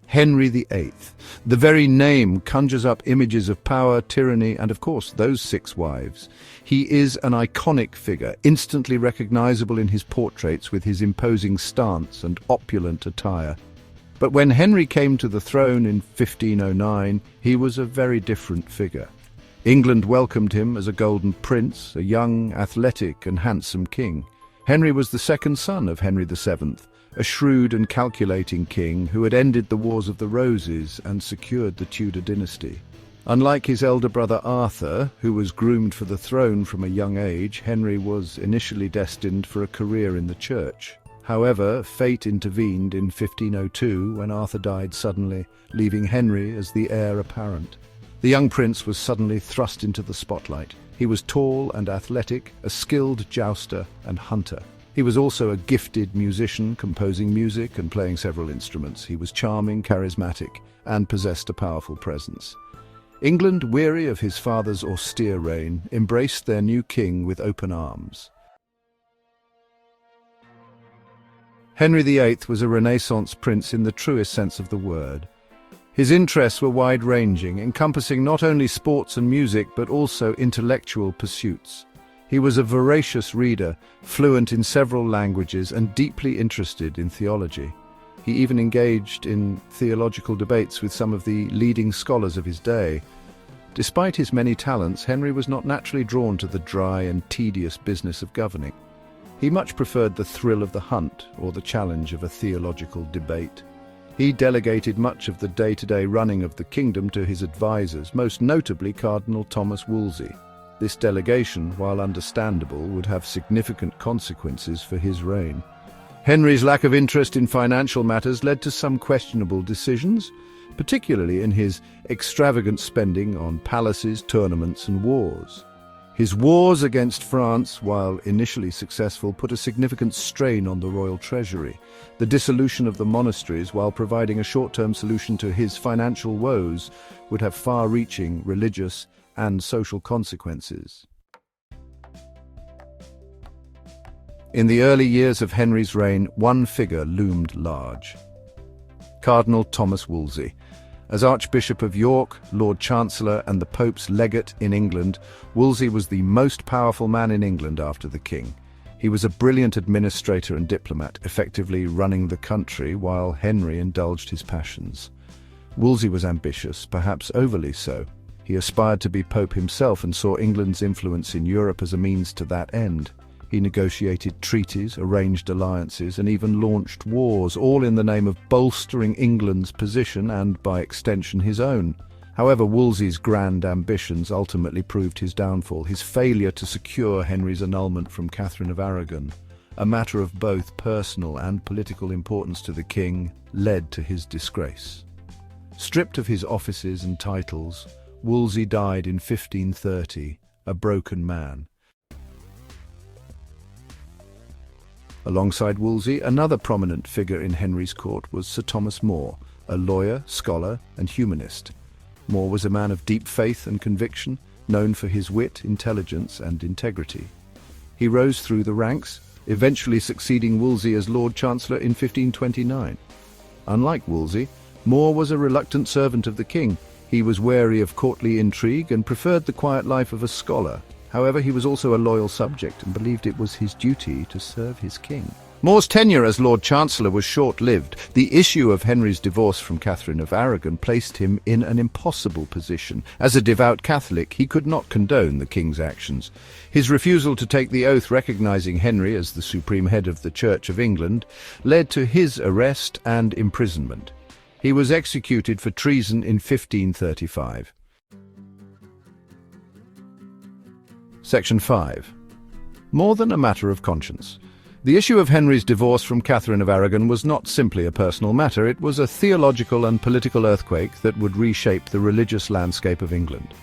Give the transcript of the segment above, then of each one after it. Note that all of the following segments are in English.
Henry VIII. The very name conjures up images of power, tyranny, and of course those 6 wives. He is an iconic figure, instantly recognizable in his portraits with his imposing stance and opulent attire. But when Henry came to the throne in 1509, he was a very different figure. England welcomed him as a golden prince, a young, athletic and handsome king. Henry was the second son of Henry VII, a shrewd and calculating king who had ended the Wars of the Roses and secured the Tudor dynasty. Unlike his elder brother Arthur, who was groomed for the throne from a young age, Henry was initially destined for a career in the church. However, fate intervened in 1502 when Arthur died suddenly, leaving Henry as the heir apparent. The young prince was suddenly thrust into the spotlight. He was tall and athletic, a skilled jouster and hunter. He was also a gifted musician, composing music and playing several instruments. He was charming, charismatic, and possessed a powerful presence. England, weary of his father's austere reign, embraced their new king with open arms. Henry VIII was a Renaissance prince in the truest sense of the word. His interests were wide-ranging, encompassing not only sports and music but also intellectual pursuits. He was a voracious reader, fluent in several languages and deeply interested in theology. He even engaged in theological debates with some of the leading scholars of his day. Despite his many talents, Henry was not naturally drawn to the dry and tedious business of governing. He much preferred the thrill of the hunt or the challenge of a theological debate. He delegated much of the day-to-day running of the kingdom to his advisors, most notably Cardinal Thomas Wolsey. This delegation, while understandable, would have significant consequences for his reign. Henry's lack of interest in financial matters led to some questionable decisions, particularly in his extravagant spending on palaces, tournaments and wars. His wars against France, while initially successful, put a significant strain on the royal treasury. The dissolution of the monasteries, while providing a short-term solution to his financial woes, would have far-reaching religious and social consequences. In the early years of Henry's reign, one figure loomed large: Cardinal Thomas Wolsey. As Archbishop of York, Lord Chancellor and the Pope's legate in England, Wolsey was the most powerful man in England after the king. He was a brilliant administrator and diplomat, effectively running the country while Henry indulged his passions. Wolsey was ambitious, perhaps overly so. He aspired to be Pope himself and saw England's influence in Europe as a means to that end. He negotiated treaties, arranged alliances, and even launched wars, all in the name of bolstering England's position and, by extension, his own. However, Wolsey's grand ambitions ultimately proved his downfall. His failure to secure Henry's annulment from Catherine of Aragon, a matter of both personal and political importance to the king, led to his disgrace. Stripped of his offices and titles, Wolsey died in 1530, a broken man. Alongside Wolsey, another prominent figure in Henry's court was Sir Thomas More, a lawyer, scholar, and humanist. More was a man of deep faith and conviction, known for his wit, intelligence, and integrity. He rose through the ranks, eventually succeeding Wolsey as Lord Chancellor in 1529. Unlike Wolsey, More was a reluctant servant of the king. He was wary of courtly intrigue and preferred the quiet life of a scholar. However, he was also a loyal subject and believed it was his duty to serve his king. More's tenure as Lord Chancellor was short-lived. The issue of Henry's divorce from Catherine of Aragon placed him in an impossible position. As a devout Catholic, he could not condone the king's actions. His refusal to take the oath recognizing Henry as the supreme head of the Church of England led to his arrest and imprisonment. He was executed for treason in 1535. Section 5. More than a matter of conscience. The issue of Henry's divorce from Catherine of Aragon was not simply a personal matter, it was a theological and political earthquake that would reshape the religious landscape of England.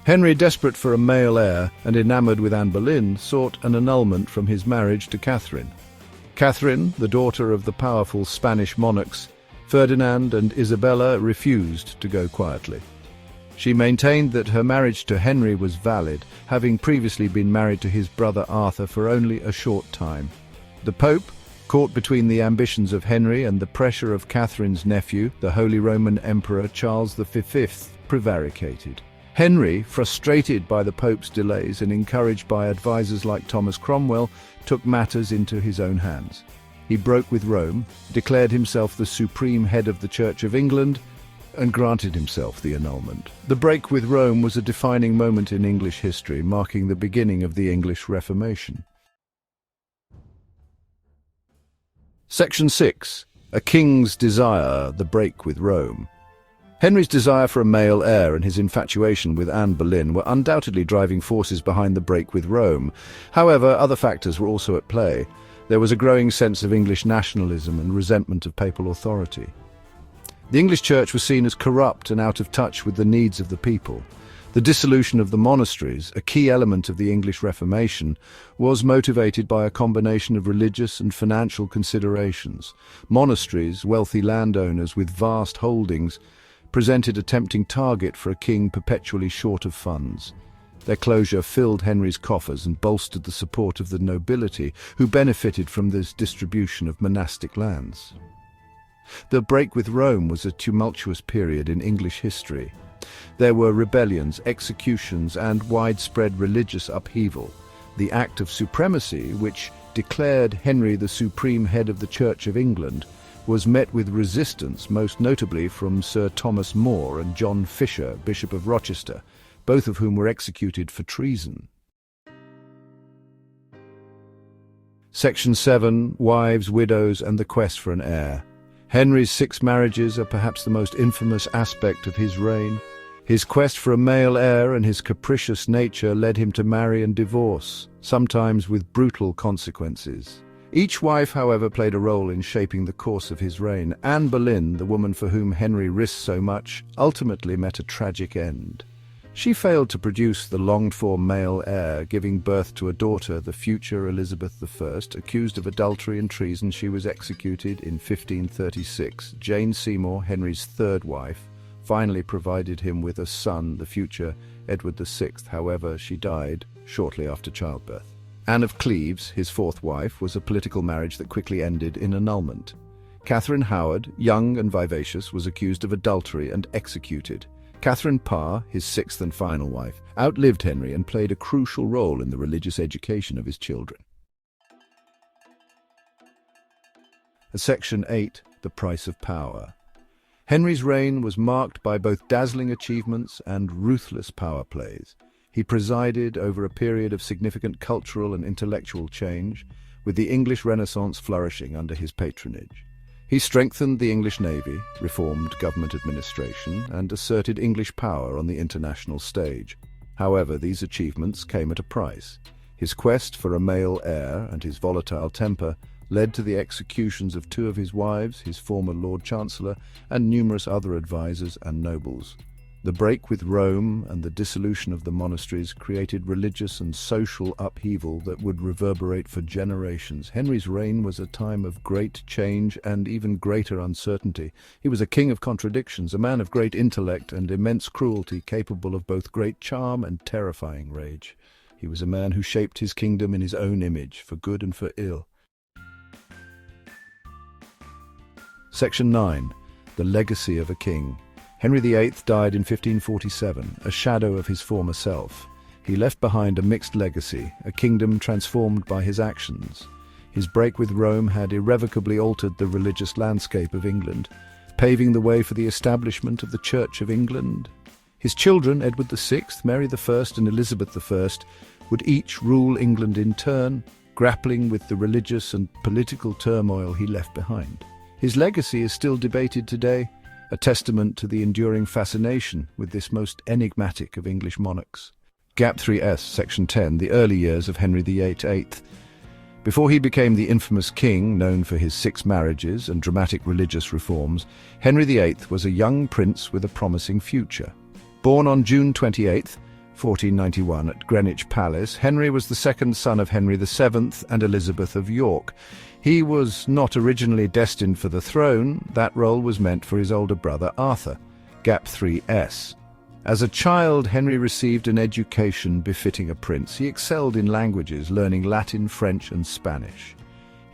Henry, desperate for a male heir and enamoured with Anne Boleyn, sought an annulment from his marriage to Catherine. Catherine, the daughter of the powerful Spanish monarchs, Ferdinand and Isabella, refused to go quietly. She maintained that her marriage to Henry was valid, having previously been married to his brother Arthur for only a short time. The Pope, Caught between the ambitions of Henry and the pressure of Catherine's nephew, the Holy Roman Emperor Charles V, prevaricated. Henry, frustrated by the Pope's delays and encouraged by advisors like Thomas Cromwell, took matters into his own hands. He broke with Rome, declared himself the supreme head of the Church of England, and granted himself the annulment. The break with Rome was a defining moment in English history, marking the beginning of the English Reformation. Section 6. A King's Desire, the Break with Rome. Henry's desire for a male heir and his infatuation with Anne Boleyn were undoubtedly driving forces behind the break with Rome. However, other factors were also at play. There was a growing sense of English nationalism and resentment of papal authority. The English Church was seen as corrupt and out of touch with the needs of the people. The dissolution of the monasteries, a key element of the English Reformation, was motivated by a combination of religious and financial considerations. Monasteries, wealthy landowners with vast holdings, presented a tempting target for a king perpetually short of funds. Their closure filled Henry's coffers and bolstered the support of the nobility, who benefited from this distribution of monastic lands. The break with Rome was a tumultuous period in English history. There were rebellions, executions, and widespread religious upheaval. The Act of Supremacy, which declared Henry the supreme head of the Church of England, was met with resistance, most notably from Sir Thomas More and John Fisher, Bishop of Rochester, both of whom were executed for treason. Section 7. Wives, Widows, and the Quest for an Heir. Henry's 6 marriages are perhaps the most infamous aspect of his reign. His quest for a male heir and his capricious nature led him to marry and divorce, sometimes with brutal consequences. Each wife, however, played a role in shaping the course of his reign. Anne Boleyn, the woman for whom Henry risked so much, ultimately met a tragic end. She failed to produce the longed-for male heir, giving birth to a daughter, the future Elizabeth I. Accused of adultery and treason, she was executed in 1536. Jane Seymour, Henry's 3rd wife, finally provided him with a son, the future Edward VI. However, she died shortly after childbirth. Anne of Cleves, his 4th wife, was a political marriage that quickly ended in annulment. Catherine Howard, young and vivacious, was accused of adultery and executed. Catherine Parr, his 6th and final wife, outlived Henry and played a crucial role in the religious education of his children. Section 8. The Price of Power. Henry's reign was marked by both dazzling achievements and ruthless power plays. He presided over a period of significant cultural and intellectual change, with the English Renaissance flourishing under his patronage. He strengthened the English Navy, reformed government administration, and asserted English power on the international stage. However, these achievements came at a price. His quest for a male heir and his volatile temper led to the executions of 2 of his wives, his former Lord Chancellor, and numerous other advisors and nobles. The break with Rome and the dissolution of the monasteries created religious and social upheaval that would reverberate for generations. Henry's reign was a time of great change and even greater uncertainty. He was a king of contradictions, a man of great intellect and immense cruelty, capable of both great charm and terrifying rage. He was a man who shaped his kingdom in his own image, for good and for ill. Section 9. The Legacy of a King. Henry VIII died in 1547, a shadow of his former self. He left behind a mixed legacy, a kingdom transformed by his actions. His break with Rome had irrevocably altered the religious landscape of England, paving the way for the establishment of the Church of England. His children, Edward VI, Mary I, and Elizabeth I, would each rule England in turn, grappling with the religious and political turmoil he left behind. His legacy is still debated today, a testament to the enduring fascination with this most enigmatic of English monarchs. Gap 3S, Section 10, the early years of Henry VIII. Before he became the infamous king, known for his 6 marriages and dramatic religious reforms, Henry VIII was a young prince with a promising future. Born on June 28, 1491, at Greenwich Palace, Henry was the 2nd son of Henry VII and Elizabeth of York. He was not originally destined for the throne. That role was meant for his older brother Arthur. Gap 3S. As a child, Henry received an education befitting a prince. He excelled in languages, learning Latin, French, and Spanish.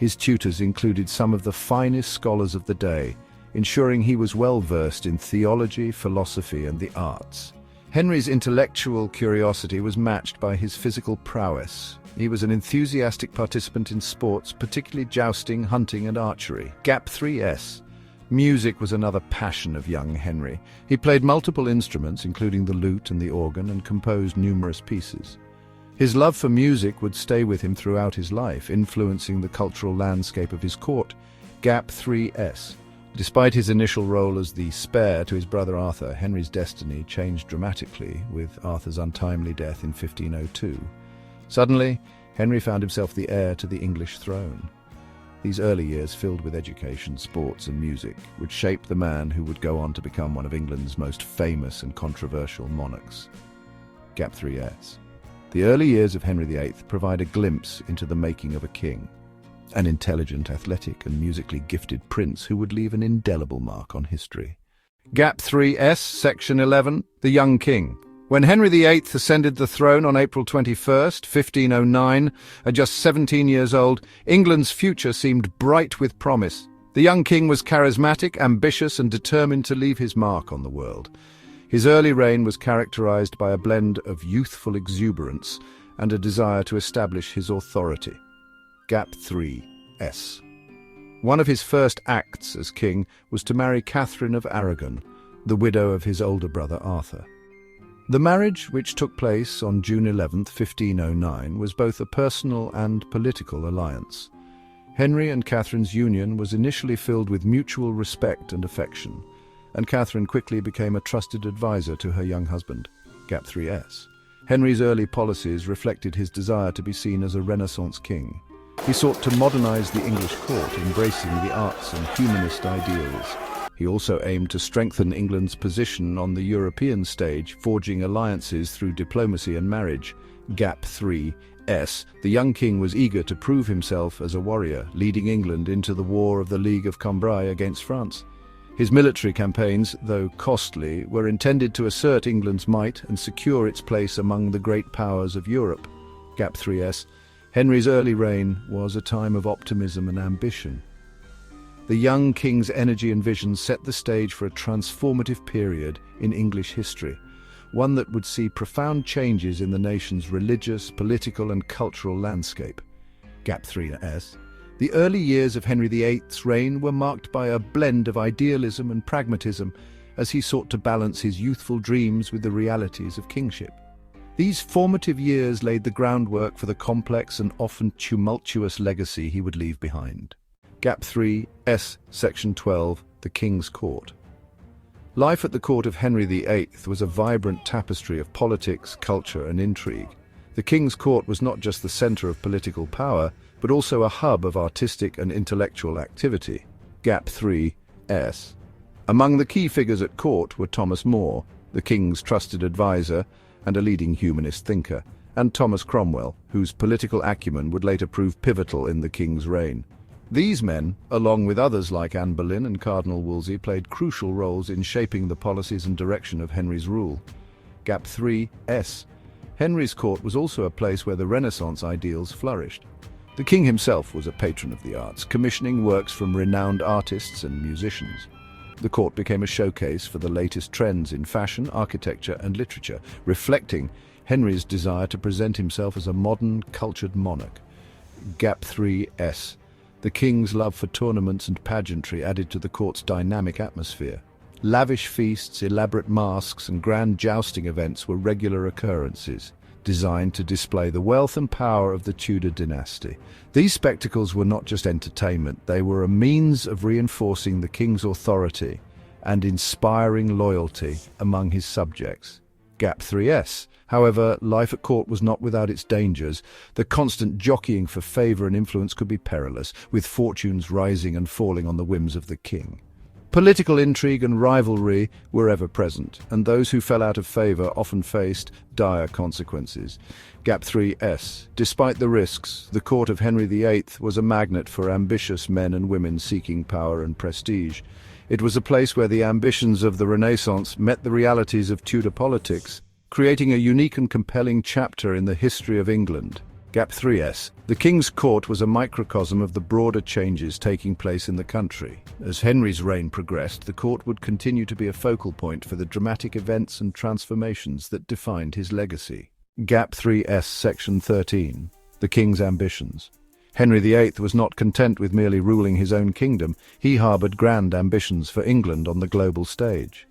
His tutors included some of the finest scholars of the day, ensuring he was well versed in theology, philosophy, and the arts. Henry's intellectual curiosity was matched by his physical prowess. He was an enthusiastic participant in sports, particularly jousting, hunting, and archery. Gap 3S. Music was another passion of young Henry. He played multiple instruments, including the lute and the organ, and composed numerous pieces. His love for music would stay with him throughout his life, influencing the cultural landscape of his court. Gap 3S. Despite his initial role as the spare to his brother Arthur, Henry's destiny changed dramatically with Arthur's untimely death in 1502. Suddenly, Henry found himself the heir to the English throne. These early years, filled with education, sports, and music, would shape the man who would go on to become one of England's most famous and controversial monarchs. Gap 3S. The early years of Henry VIII provide a glimpse into the making of a king, an intelligent, athletic, and musically gifted prince who would leave an indelible mark on history. Gap 3S, Section 11, The Young King. When Henry VIII ascended the throne on April 21st, 1509, at just 17 years old, England's future seemed bright with promise. The young king was charismatic, ambitious, and determined to leave his mark on the world. His early reign was characterized by a blend of youthful exuberance and a desire to establish his authority. Gap 3S. One of his first acts as king was to marry Catherine of Aragon, the widow of his older brother Arthur. The marriage, which took place on June 11, 1509, was both a personal and political alliance. Henry and Catherine's union was initially filled with mutual respect and affection, and Catherine quickly became a trusted advisor to her young husband. Gap 3S. Henry's early policies reflected his desire to be seen as a Renaissance king. He sought to modernize the English court, embracing the arts and humanist ideals. He also aimed to strengthen England's position on the European stage, forging alliances through diplomacy and marriage. Gap 3S. The young king was eager to prove himself as a warrior, leading England into the War of the League of Cambrai against France. His military campaigns, though costly, were intended to assert England's might and secure its place among the great powers of Europe. Gap 3S. Henry's early reign was a time of optimism and ambition. The young king's energy and vision set the stage for a transformative period in English history, one that would see profound changes in the nation's religious, political, and cultural landscape. Gap 3S. The early years of Henry VIII's reign were marked by a blend of idealism and pragmatism as he sought to balance his youthful dreams with the realities of kingship. These formative years laid the groundwork for the complex and often tumultuous legacy he would leave behind. Gap 3S, Section 12, The King's Court. Life at the court of Henry VIII was a vibrant tapestry of politics, culture, and intrigue. The King's Court was not just the center of political power, but also a hub of artistic and intellectual activity. Gap 3S. Among the key figures at court were Thomas More, the king's trusted advisor and a leading humanist thinker, and Thomas Cromwell, whose political acumen would later prove pivotal in the king's reign. These men, along with others like Anne Boleyn and Cardinal Wolsey, played crucial roles in shaping the policies and direction of Henry's rule. Gap 3S. Henry's court was also a place where the Renaissance ideals flourished. The king himself was a patron of the arts, commissioning works from renowned artists and musicians. The court became a showcase for the latest trends in fashion, architecture, and literature, reflecting Henry's desire to present himself as a modern, cultured monarch. Gap 3S. The king's love for tournaments and pageantry added to the court's dynamic atmosphere. Lavish feasts, elaborate masques, and grand jousting events were regular occurrences, designed to display the wealth and power of the Tudor dynasty. These spectacles were not just entertainment, they were a means of reinforcing the king's authority and inspiring loyalty among his subjects. Gap 3S. However, life at court was not without its dangers. The constant jockeying for favor and influence could be perilous, with fortunes rising and falling on the whims of the king. Political intrigue and rivalry were ever present, and those who fell out of favor often faced dire consequences. Gap 3S. Despite the risks, the court of Henry VIII was a magnet for ambitious men and women seeking power and prestige. It was a place where the ambitions of the Renaissance met the realities of Tudor politics, creating a unique and compelling chapter in the history of England. Gap 3S. The King's court was a microcosm of the broader changes taking place in the country. As Henry's reign progressed, the court would continue to be a focal point for the dramatic events and transformations that defined his legacy. Gap 3S, Section 13. The King's ambitions. Henry VIII was not content with merely ruling his own kingdom. He harboured grand ambitions for England on the global stage.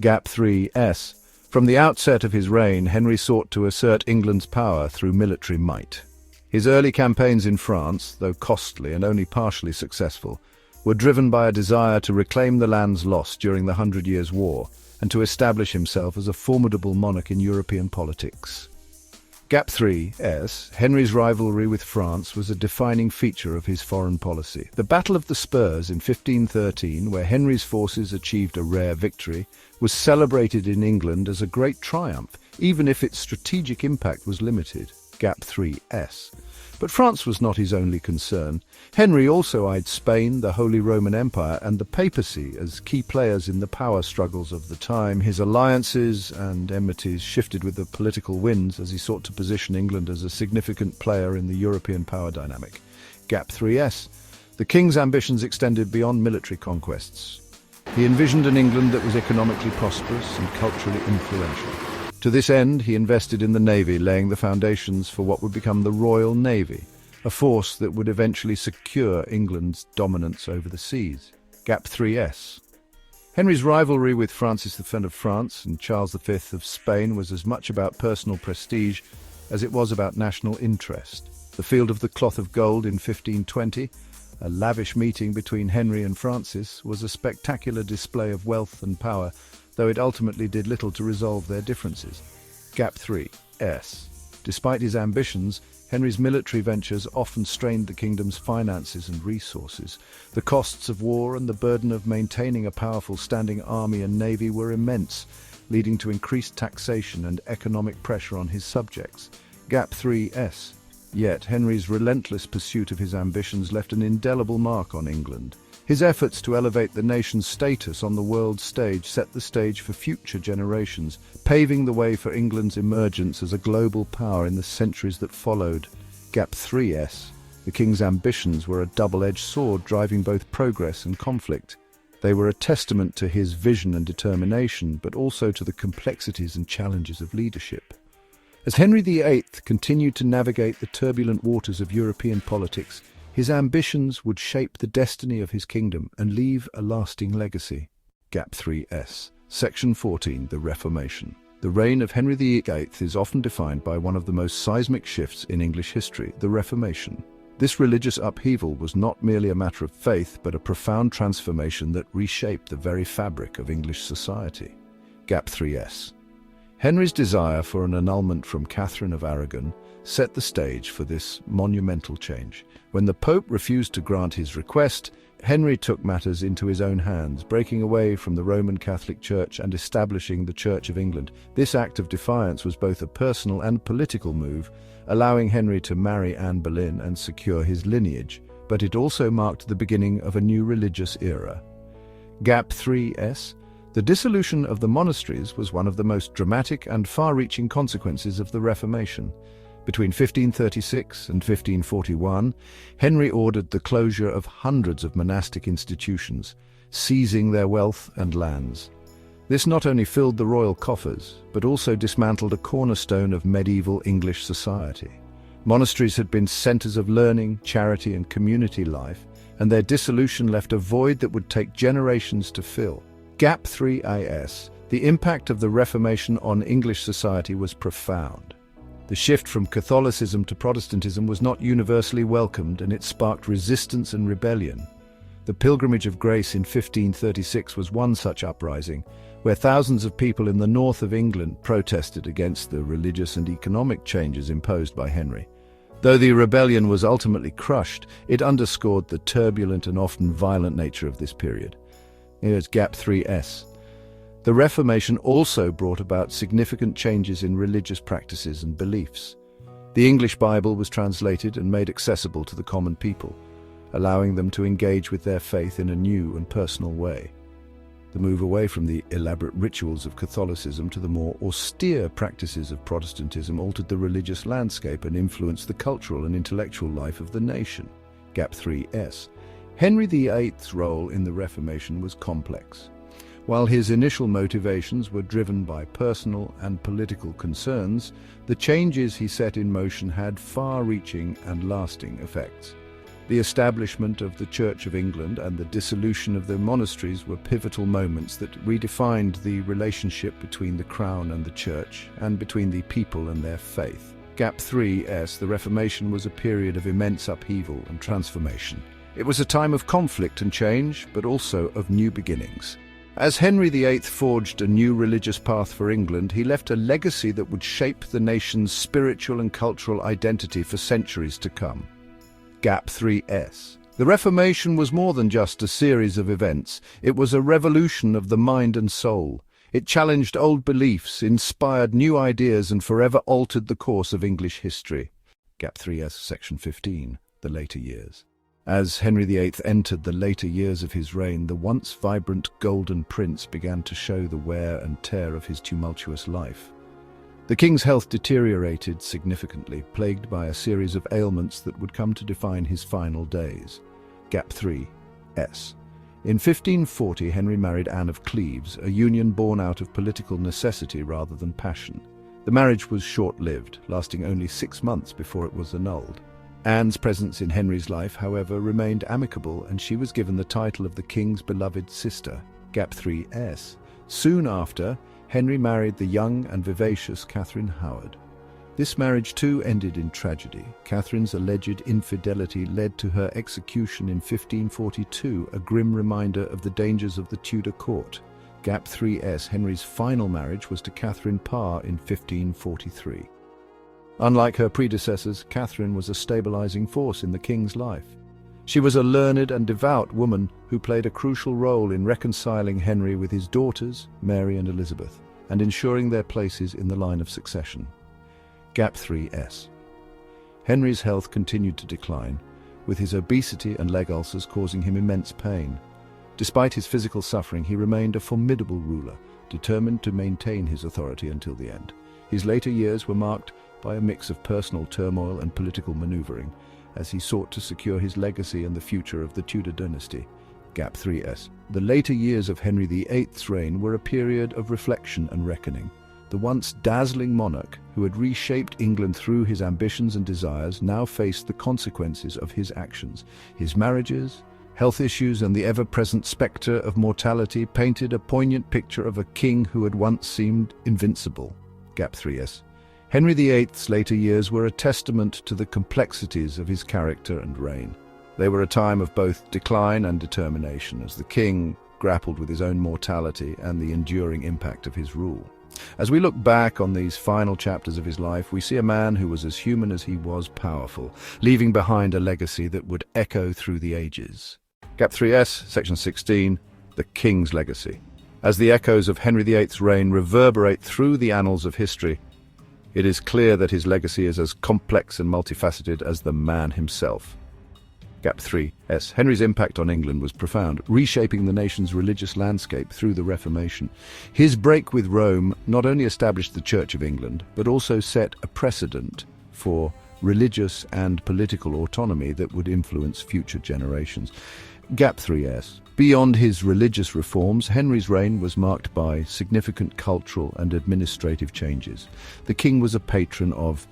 Gap 3S. From the outset of his reign, Henry sought to assert England's power through military might. His early campaigns in France, though costly and only partially successful, were driven by a desire to reclaim the lands lost during the 100 Years' War and to establish himself as a formidable monarch in European politics. Gap 3S. Henry's rivalry with France was a defining feature of his foreign policy. The Battle of the Spurs in 1513, where Henry's forces achieved a rare victory, was celebrated in England as a great triumph, even if its strategic impact was limited. Gap 3S. But France was not his only concern. Henry also eyed Spain, the Holy Roman Empire, and the papacy as key players in the power struggles of the time. His alliances and enmities shifted with the political winds as he sought to position England as a significant player in the European power dynamic. Gap 3S. The King's ambitions extended beyond military conquests. He envisioned an England that was economically prosperous and culturally influential. To this end, he invested in the Navy, laying the foundations for what would become the Royal Navy, a force that would eventually secure England's dominance over the seas. Gap 3S. Henry's rivalry with Francis V of France and Charles V of Spain was as much about personal prestige as it was about national interest. The Field of the Cloth of Gold in 1520, a lavish meeting between Henry and Francis, was a spectacular display of wealth and power, though it ultimately did little to resolve their differences. Gap 3S. Despite his ambitions, Henry's military ventures often strained the kingdom's finances and resources. The costs of war and the burden of maintaining a powerful standing army and navy were immense, leading to increased taxation and economic pressure on his subjects. Gap 3S. Yet Henry's relentless pursuit of his ambitions left an indelible mark on England. His efforts to elevate the nation's status on the world stage set the stage for future generations, paving the way for England's emergence as a global power in the centuries that followed. Gap 3S. The King's ambitions were a double-edged sword, driving both progress and conflict. They were a testament to his vision and determination, but also to the complexities and challenges of leadership. As Henry VIII continued to navigate the turbulent waters of European politics, his ambitions would shape the destiny of his kingdom and leave a lasting legacy. Gap 3S. Section 14. The Reformation. The reign of Henry VIII is often defined by one of the most seismic shifts in English history, the Reformation. This religious upheaval was not merely a matter of faith, but a profound transformation that reshaped the very fabric of English society. Gap 3S. Henry's desire for an annulment from Catherine of Aragon set the stage for this monumental change. When the Pope refused to grant his request, Henry took matters into his own hands, breaking away from the Roman Catholic Church and establishing the Church of England. This act of defiance was both a personal and political move, allowing Henry to marry Anne Boleyn and secure his lineage, but it also marked the beginning of a new religious era. Gap 3S. The dissolution of the monasteries was one of the most dramatic and far-reaching consequences of the Reformation. Between 1536 and 1541, Henry ordered the closure of hundreds of monastic institutions, seizing their wealth and lands. This not only filled the royal coffers, but also dismantled a cornerstone of medieval English society. Monasteries had been centers of learning, charity, and community life, and their dissolution left a void that would take generations to fill. Gap 3IS. The impact of the Reformation on English society was profound. The shift from Catholicism to Protestantism was not universally welcomed, and it sparked resistance and rebellion. The Pilgrimage of Grace in 1536 was one such uprising, where thousands of people in the north of England protested against the religious and economic changes imposed by Henry. Though the rebellion was ultimately crushed, it underscored the turbulent and often violent nature of this period. Here's Gap 3S. The Reformation also brought about significant changes in religious practices and beliefs. The English Bible was translated and made accessible to the common people, allowing them to engage with their faith in a new and personal way. The move away from the elaborate rituals of Catholicism to the more austere practices of Protestantism altered the religious landscape and influenced the cultural and intellectual life of the nation. Gap 3S. Henry VIII's role in the Reformation was complex. While his initial motivations were driven by personal and political concerns, the changes he set in motion had far-reaching and lasting effects. The establishment of the Church of England and the dissolution of the monasteries were pivotal moments that redefined the relationship between the Crown and the Church, and between the people and their faith. Gap 3S. The Reformation was a period of immense upheaval and transformation. It was a time of conflict and change, but also of new beginnings. As Henry VIII forged a new religious path for England, he left a legacy that would shape the nation's spiritual and cultural identity for centuries to come. Gap 3S. The Reformation was more than just a series of events. It was a revolution of the mind and soul. It challenged old beliefs, inspired new ideas, and forever altered the course of English history. Gap 3S, Section 15. The later years. As Henry VIII entered the later years of his reign, the once vibrant golden prince began to show the wear and tear of his tumultuous life. The king's health deteriorated significantly, plagued by a series of ailments that would come to define his final days. Gap 3S. In 1540, Henry married Anne of Cleves, a union born out of political necessity rather than passion. The marriage was short-lived, lasting only 6 months before it was annulled. Anne's presence in Henry's life, however, remained amicable, and she was given the title of the king's beloved sister. Gap 3S. Soon after, Henry married the young and vivacious Catherine Howard. This marriage too ended in tragedy. Catherine's alleged infidelity led to her execution in 1542, a grim reminder of the dangers of the Tudor court. Gap 3S. Henry's final marriage was to Catherine Parr in 1543. Unlike her predecessors, Catherine was a stabilizing force in the king's life. She was a learned and devout woman who played a crucial role in reconciling Henry with his daughters, Mary and Elizabeth, and ensuring their places in the line of succession. Gap 3S. Henry's health continued to decline, with his obesity and leg ulcers causing him immense pain. Despite his physical suffering, he remained a formidable ruler, determined to maintain his authority until the end. His later years were marked by a mix of personal turmoil and political maneuvering, as he sought to secure his legacy and the future of the Tudor dynasty. Gap 3S. The later years of Henry VIII's reign were a period of reflection and reckoning. The once dazzling monarch, who had reshaped England through his ambitions and desires, now faced the consequences of his actions. His marriages, health issues, and the ever-present spectre of mortality painted a poignant picture of a king who had once seemed invincible. Gap 3S. Henry VIII's later years were a testament to the complexities of his character and reign. They were a time of both decline and determination, as the king grappled with his own mortality and the enduring impact of his rule. As we look back on these final chapters of his life, we see a man who was as human as he was powerful, leaving behind a legacy that would echo through the ages. Gap 3S, Section 16, The King's Legacy. As the echoes of Henry VIII's reign reverberate through the annals of history, it is clear that his legacy is as complex and multifaceted as the man himself. Gap 3S. Henry's impact on England was profound, reshaping the nation's religious landscape through the Reformation. His break with Rome not only established the Church of England, but also set a precedent for religious and political autonomy that would influence future generations. Gap 3S. Beyond his religious reforms, Henry's reign was marked by significant cultural and administrative changes. The king was a patron of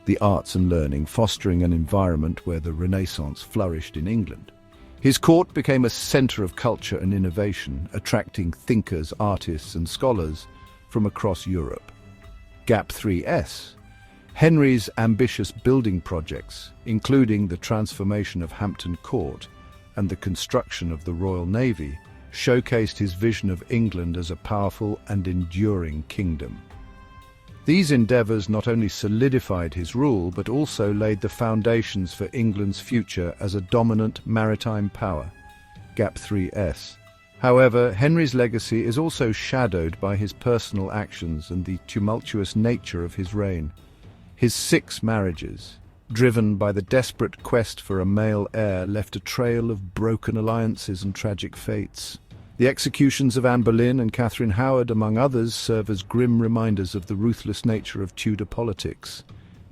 the arts and learning, fostering an environment where the Renaissance flourished in England. His court became a centre of culture and innovation, attracting thinkers, artists, and scholars from across Europe. Gap 3S. Henry's ambitious building projects, including the transformation of Hampton Court and the construction of the Royal Navy, showcased his vision of England as a powerful and enduring kingdom. These endeavours not only solidified his rule, but also laid the foundations for England's future as a dominant maritime power. Gap 3S. However, Henry's legacy is also shadowed by his personal actions and the tumultuous nature of his reign. His 6 marriages, driven by the desperate quest for a male heir, left a trail of broken alliances and tragic fates. The executions of Anne Boleyn and Catherine Howard, among others, serve as grim reminders of the ruthless nature of Tudor politics.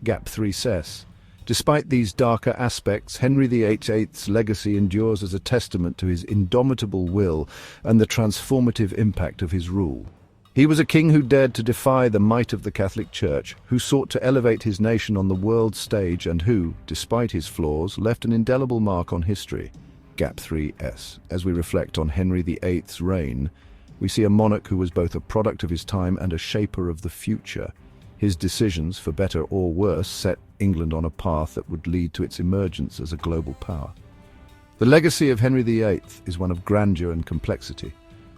Gap 3 says, despite these darker aspects, Henry VIII's legacy endures as a testament to his indomitable will and the transformative impact of his rule. He was a king who dared to defy the might of the Catholic Church, who sought to elevate his nation on the world stage and who, despite his flaws, left an indelible mark on history. Gap 3S. As we reflect on Henry VIII's reign, we see a monarch who was both a product of his time and a shaper of the future. His decisions, for better or worse, set England on a path that would lead to its emergence as a global power. The legacy of Henry VIII is one of grandeur and complexity,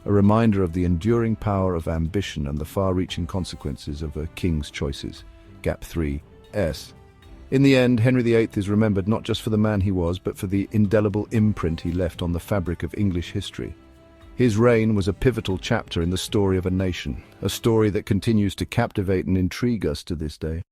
a reminder of the enduring power of ambition and the far-reaching consequences of a king's choices. Gap 3S. In the end, Henry VIII is remembered not just for the man he was, but for the indelible imprint he left on the fabric of English history. His reign was a pivotal chapter in the story of a nation, a story that continues to captivate and intrigue us to this day.